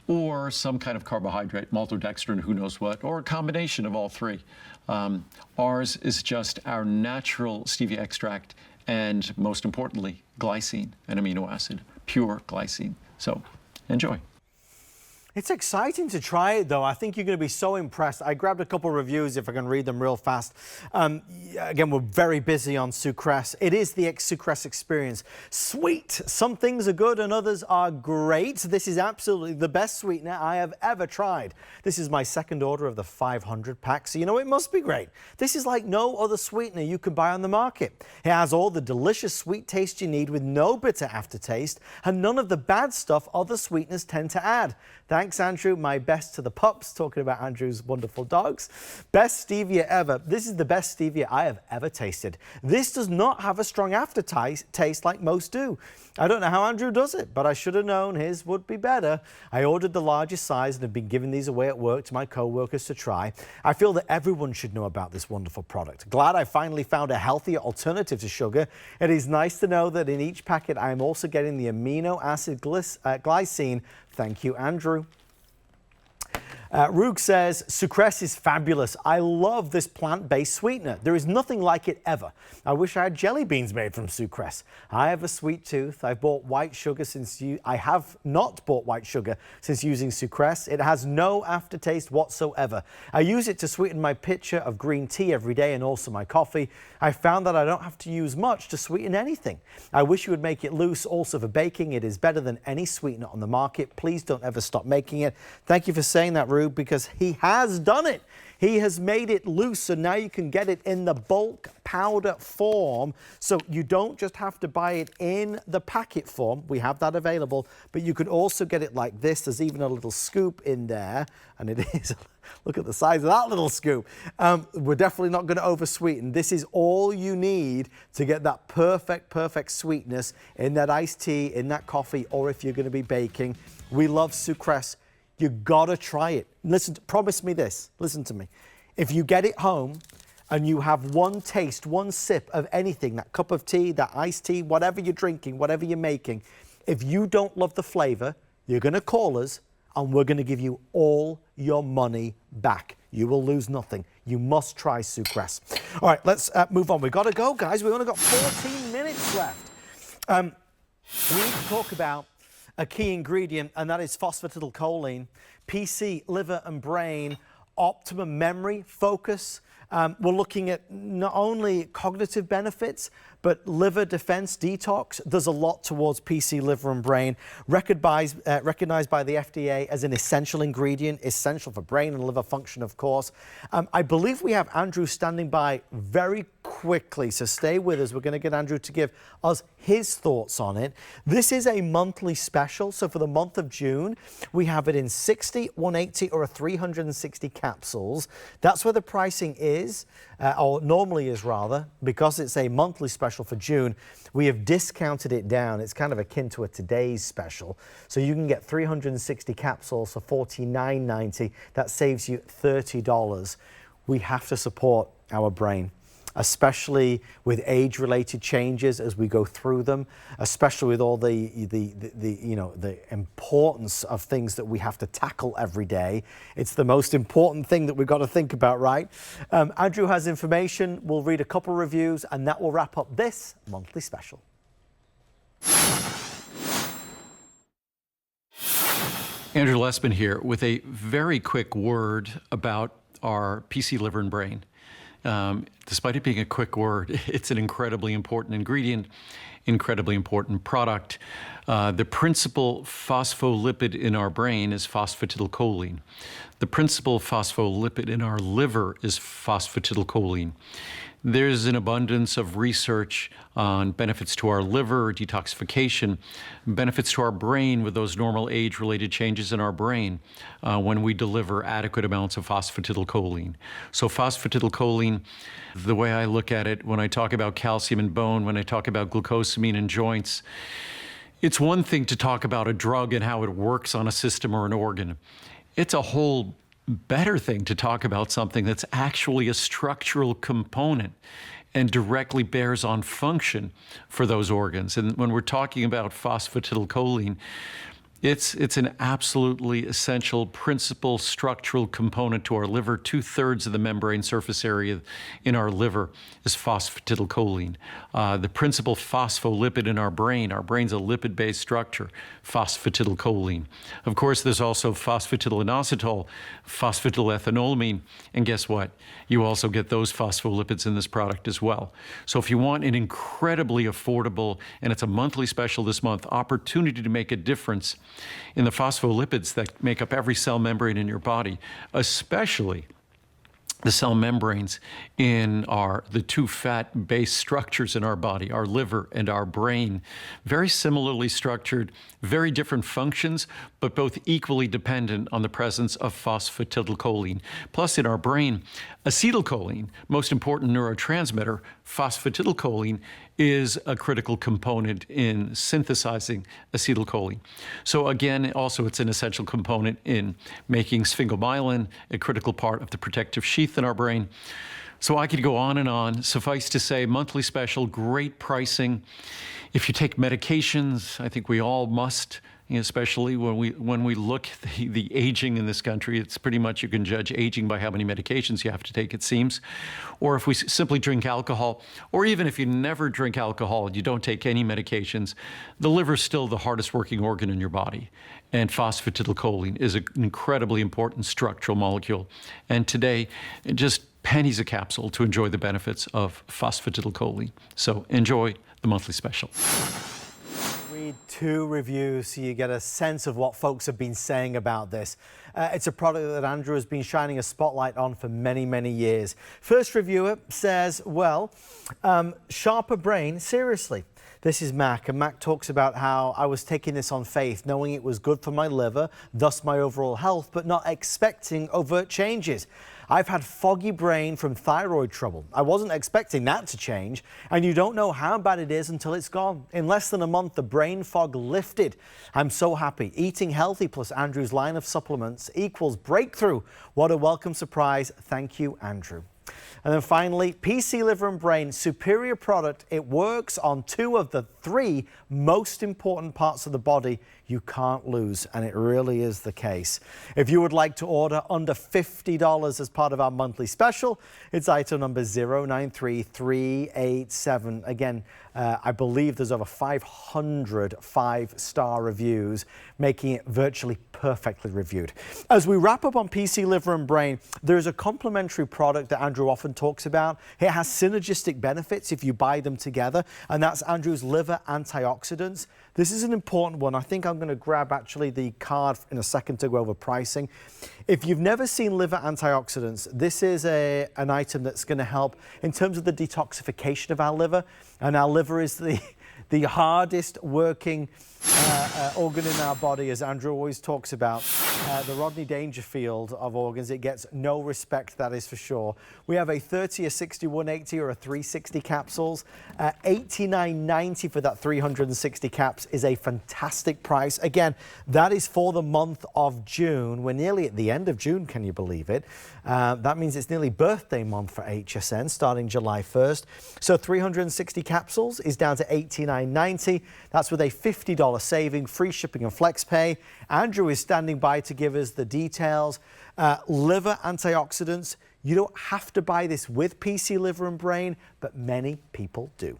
or some kind of carbohydrate, maltodextrin, who knows what, or a combination of all three. Ours is just our natural stevia extract and, most importantly, glycine, an amino acid, pure glycine. So enjoy. It's exciting to try it, though. I think you're going to be so impressed. I grabbed a couple of reviews, if I can read them real fast. Again, we're very busy on Sucress. It is the Sucress experience. Sweet. Some things are good and others are great. This is absolutely the best sweetener I have ever tried. This is my second order of the 500 pack, so you know it must be great. This is like no other sweetener you can buy on the market. It has all the delicious sweet taste you need with no bitter aftertaste and none of the bad stuff other sweeteners tend to add. Thanks, Andrew. My best to the pups, talking about Andrew's wonderful dogs. Best stevia ever. This is the best stevia I have ever tasted. This does not have a strong aftertaste like most do. I don't know how Andrew does it, but I should have known his would be better. I ordered the largest size and have been giving these away at work to my co-workers to try. I feel that everyone should know about this wonderful product. Glad I finally found a healthier alternative to sugar. It is nice to know that in each packet I am also getting the amino acid glycine. Thank you, Andrew. Rug says, Sucress is fabulous. I love this plant-based sweetener. There is nothing like it ever. I wish I had jelly beans made from Sucress. I have a sweet tooth. I have not bought white sugar since using Sucress. It has no aftertaste whatsoever. I use it to sweeten my pitcher of green tea every day and also my coffee. I found that I don't have to use much to sweeten anything. I wish you would make it loose also for baking. It is better than any sweetener on the market. Please don't ever stop making it. Thank you for saying that, Rube, because he has done it. He has made it loose, so now you can get it in the bulk powder form. So you don't just have to buy it in the packet form. We have that available, but you could also get it like this. There's even a little scoop in there, and it is, look at the size of that little scoop. We're definitely not going to over-sweeten. This is all you need to get that perfect sweetness in that iced tea, in that coffee, or if you're going to be baking. We love Sucress. You gotta try it. Listen, promise me this. Listen to me. If you get it home and you have one taste, one sip of anything, that cup of tea, that iced tea, whatever you're drinking, whatever you're making, if you don't love the flavor, you're gonna call us and we're gonna give you all your money back. You will lose nothing. You must try Sucress. All right, let's move on. We gotta go, guys. We've only got 14 minutes left. We need to talk about a key ingredient, and that is phosphatidylcholine. PC, liver and brain, optimum memory, focus. We're looking at not only cognitive benefits, but liver defense, detox. There's a lot towards PC, liver and brain, recognized by the FDA as an essential ingredient, essential for brain and liver function, of course. I believe we have Andrew standing by very quickly, so stay with us. We're going to get Andrew to give us his thoughts on it. This is a monthly special, so for the month of June, we have it in 60, 180 or 360 capsules. That's where the pricing is, or normally is rather, because it's a monthly special for June. We have discounted it down. It's kind of akin to a today's special. So you can get 360 capsules for $49.90. That saves you $30. We have to support our brain, especially with age-related changes as we go through them, especially with all the importance of things that we have to tackle every day. It's the most important thing that we've got to think about, right? Andrew has information. We'll read a couple reviews, and that will wrap up this monthly special. Andrew Lessman here with a very quick word about our PC, liver, and brain. Despite it being a quick word, it's an incredibly important ingredient, incredibly important product. The principal phospholipid in our brain is phosphatidylcholine. The principal phospholipid in our liver is phosphatidylcholine. There's an abundance of research on benefits to our liver, detoxification, benefits to our brain with those normal age-related changes in our brain when we deliver adequate amounts of phosphatidylcholine. So phosphatidylcholine, the way I look at it, when I talk about calcium in bone, when I talk about glucosamine in joints, it's one thing to talk about a drug and how it works on a system or an organ. It's a whole better thing to talk about something that's actually a structural component and directly bears on function for those organs. And when we're talking about phosphatidylcholine, It's an absolutely essential principal structural component to our liver. 2/3 of the membrane surface area in our liver is phosphatidylcholine, the principal phospholipid in our brain. Our brain's a lipid-based structure, phosphatidylcholine. Of course, there's also phosphatidylinositol, phosphatidylethanolamine, and guess what? You also get those phospholipids in this product as well. So if you want an incredibly affordable, and it's a monthly special this month, opportunity to make a difference in the phospholipids that make up every cell membrane in your body, especially the cell membranes in the two fat-based structures in our body, our liver and our brain. Very similarly structured, very different functions, but both equally dependent on the presence of phosphatidylcholine. Plus in our brain, acetylcholine, most important neurotransmitter, phosphatidylcholine, is a critical component in synthesizing acetylcholine. So again, also it's an essential component in making sphingomyelin, a critical part of the protective sheath in our brain. So I could go on and on. Suffice to say, monthly special, great pricing. If you take medications, I think we all must, especially when we look at the aging in this country. It's pretty much you can judge aging by how many medications you have to take, it seems. Or if we simply drink alcohol, or even if you never drink alcohol and you don't take any medications, the liver is still the hardest working organ in your body. And phosphatidylcholine is an incredibly important structural molecule. And today, just pennies a capsule to enjoy the benefits of phosphatidylcholine. So enjoy the monthly special. Read 2 reviews so you get a sense of what folks have been saying about this. It's a product that Andrew has been shining a spotlight on for many, many years. First reviewer says, well, sharper brain, seriously. This is Mac, and Mac talks about how I was taking this on faith, knowing it was good for my liver, thus my overall health, but not expecting overt changes. I've had foggy brain from thyroid trouble. I wasn't expecting that to change, and you don't know how bad it is until it's gone. In less than a month, the brain fog lifted. I'm so happy. Eating healthy plus Andrew's line of supplements equals breakthrough. What a welcome surprise. Thank you, Andrew. And then finally, PC Liver and Brain, superior product. It works on 2 of the 3 most important parts of the body you can't lose, and it really is the case. If you would like to order under $50 as part of our monthly special, it's item number 093387. Again, I believe there's over 500 5-star reviews, making it virtually perfectly reviewed. As we wrap up on PC Liver and Brain, there's a complementary product that Andrew often talks about. It has synergistic benefits if you buy them together, and that's Andrew's liver antioxidants. This is an important one. I think I'm going to grab actually the card in a second to go over pricing. If you've never seen liver antioxidants, this is an item that's going to help in terms of the detoxification of our liver. And our liver is the hardest working organ in our body, as Andrew always talks about. The Rodney Dangerfield of organs. It gets no respect, that is for sure. We have a 30, a 60, 180, or a 360 capsules. $89.90 for that 360 caps is a fantastic price. Again, that is for the month of June. We're nearly at the end of June, can you believe it? That means it's nearly birthday month for HSN, starting July 1st. So 360 capsules is down to $89.90. That's with a $50 saving, free shipping and flex pay. Andrew is standing by to give us the details. Liver antioxidants. You don't have to buy this with PC Liver and Brain, but many people do.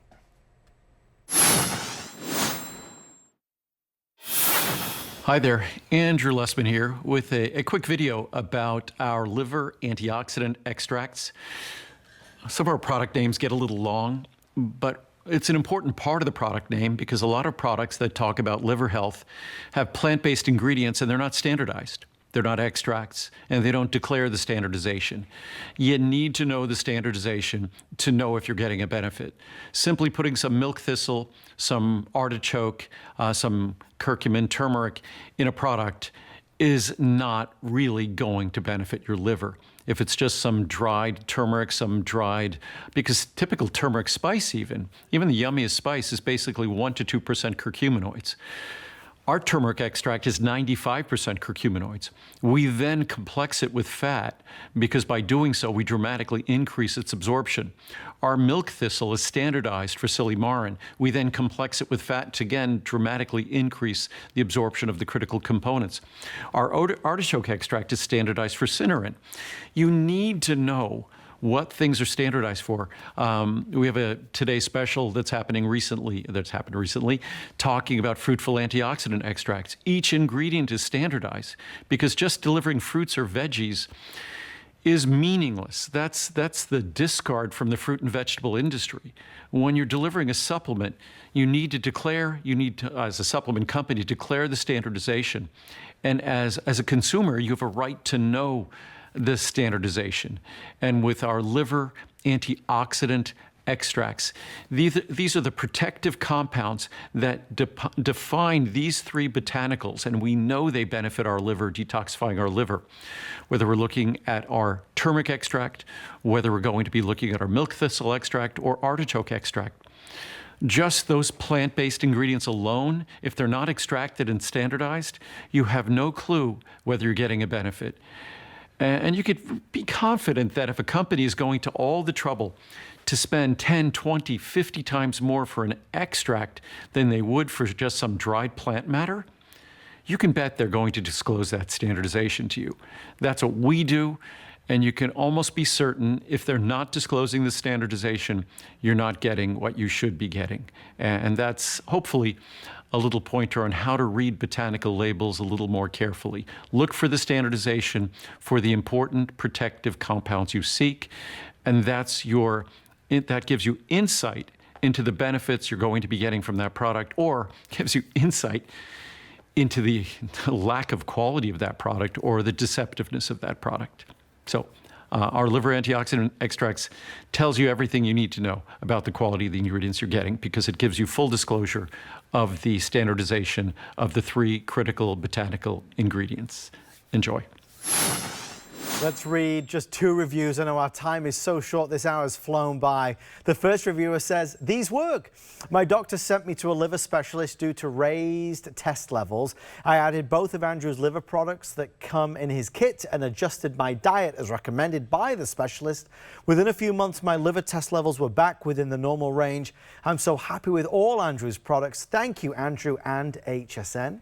Hi there, Andrew Lessman here with a quick video about our liver antioxidant extracts. Some of our product names get a little long, but it's an important part of the product name because a lot of products that talk about liver health have plant-based ingredients and they're not standardized. They're not extracts, and they don't declare the standardization. You need to know the standardization to know if you're getting a benefit. Simply putting some milk thistle, some artichoke, some curcumin, turmeric in a product is not really going to benefit your liver. If it's just some dried turmeric, because typical turmeric spice even the yummiest spice is basically 1 to 2% curcuminoids. Our turmeric extract is 95% curcuminoids. We then complex it with fat because by doing so, we dramatically increase its absorption. Our milk thistle is standardized for silymarin. We then complex it with fat to again dramatically increase the absorption of the critical components. Our artichoke extract is standardized for cynarin. You need to know what things are standardized for. We have a Today special that's happened recently, talking about fruitful antioxidant extracts. Each ingredient is standardized because just delivering fruits or veggies is meaningless. That's the discard from the fruit and vegetable industry. When you're delivering a supplement, you need to, as a supplement company, declare the standardization. And as a consumer, you have a right to know this standardization. And with our liver antioxidant extracts, these are the protective compounds that define these three botanicals, and we know they benefit our liver, detoxifying our liver. Whether we're looking at our turmeric extract, whether we're going to be looking at our milk thistle extract or artichoke extract. Just those plant-based ingredients alone, if they're not extracted and standardized, you have no clue whether you're getting a benefit. And you could be confident that if a company is going to all the trouble to spend 10, 20, 50 times more for an extract than they would for just some dried plant matter, you can bet they're going to disclose that standardization to you. That's what we do, and you can almost be certain if they're not disclosing the standardization, you're not getting what you should be getting. And that's hopefully a little pointer on how to read botanical labels a little more carefully. Look for the standardization for the important protective compounds you seek, and that gives you insight into the benefits you're going to be getting from that product, or gives you insight into the lack of quality of that product or the deceptiveness of that product. So our liver antioxidant extracts tells you everything you need to know about the quality of the ingredients you're getting, because it gives you full disclosure of the standardization of the three critical botanical ingredients. Enjoy. Let's read just two reviews. I know our time is so short, this hour has flown by. The first reviewer says, "These work. My doctor sent me to a liver specialist due to raised test levels. I added both of Andrew's liver products that come in his kit and adjusted my diet as recommended by the specialist. Within a few months, my liver test levels were back within the normal range. I'm so happy with all Andrew's products. Thank you, Andrew and HSN."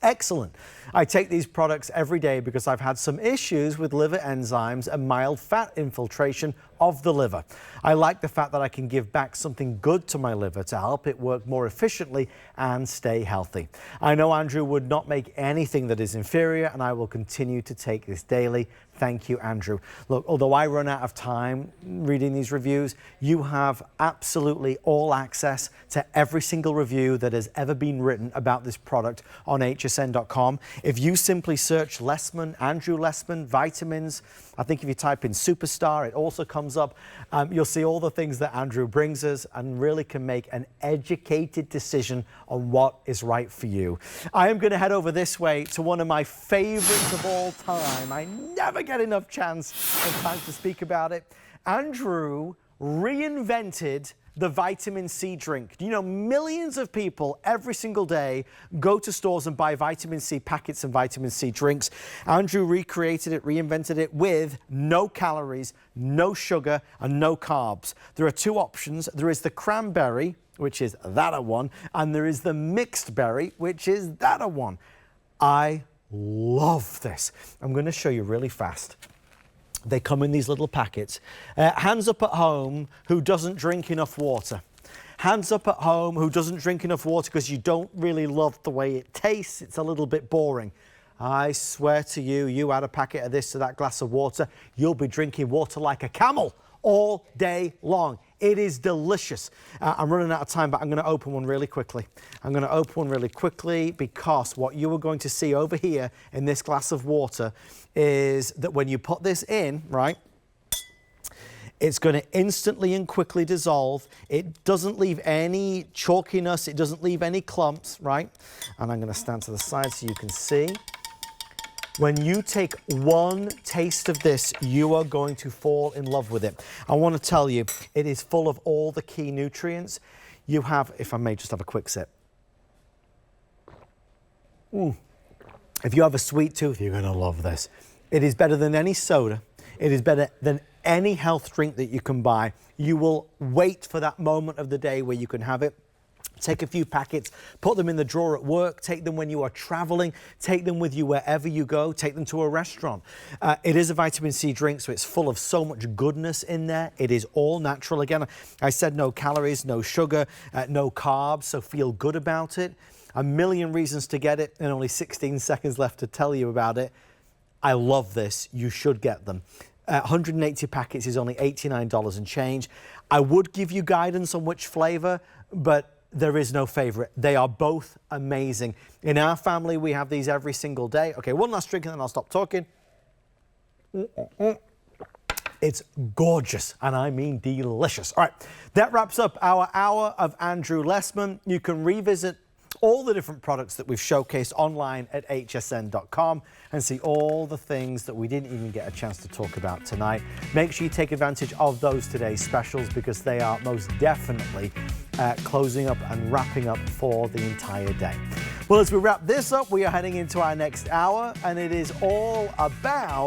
Excellent. I take these products every day because I've had some issues with liver enzymes and mild fat infiltration of the liver. I like the fact that I can give back something good to my liver to help it work more efficiently and stay healthy. I know Andrew would not make anything that is inferior, and I will continue to take this daily. Thank you, Andrew. Look, although I run out of time reading these reviews, you have absolutely all access to every single review that has ever been written about this product on hsn.com. If you simply search Lessman, Andrew Lessman, vitamins, I think if you type in superstar, it also comes up. You'll see all the things that Andrew brings us and really can make an educated decision on what is right for you. I am going to head over this way to one of my favorites of all time. I never get enough chance and time to speak about it. Andrew reinvented the vitamin C drink. You know, millions of people every single day go to stores and buy vitamin C packets and vitamin C drinks. Andrew recreated it, reinvented it with no calories, no sugar, and no carbs. There are two options. There is the cranberry, which is that one, and there is the mixed berry, which is that one. I love this. I'm going to show you really fast. They come in these little packets. Hands up at home who doesn't drink enough water. Hands up at home who doesn't drink enough water because you don't really love the way it tastes. It's a little bit boring. I swear to you, you add a packet of this to that glass of water, you'll be drinking water like a camel all day long. It is delicious. I'm running out of time, but I'm going to open one really quickly. I'm going to open one really quickly because what you are going to see over here in this glass of water is that when you put this in, right, it's going to instantly and quickly dissolve. It doesn't leave any chalkiness. It doesn't leave any clumps, right? And I'm going to stand to the side so you can see. When you take one taste of this, you are going to fall in love with it. I want to tell you, it is full of all the key nutrients. You have, if I may just have a quick sip. If you have a sweet tooth, you're gonna love this. It is better than any soda. It is better than any health drink that you can buy. You will wait for that moment of the day where you can have it. Take a few packets, put them in the drawer at work, take them when you are traveling, take them with you wherever you go, take them to a restaurant. It is a vitamin C drink, so it's full of so much goodness in there. It is all natural. Again, I said no calories, no sugar, no carbs, so feel good about it. A million reasons to get it and only 16 seconds left to tell you about it. I love this. You should get them. 180 packets is only $89 and change. I would give you guidance on which flavor, but there is no favorite. They are both amazing. In our family, we have these every single day. Okay, one last drink and then I'll stop talking. It's gorgeous, and I mean delicious. All right, that wraps up our hour of Andrew Lessman. You can revisit all the different products that we've showcased online at hsn.com and see all the things that we didn't even get a chance to talk about tonight. Make sure you take advantage of those today's specials because they are most definitely closing up and wrapping up for the entire day. Well, as we wrap this up, we are heading into our next hour, and it is all about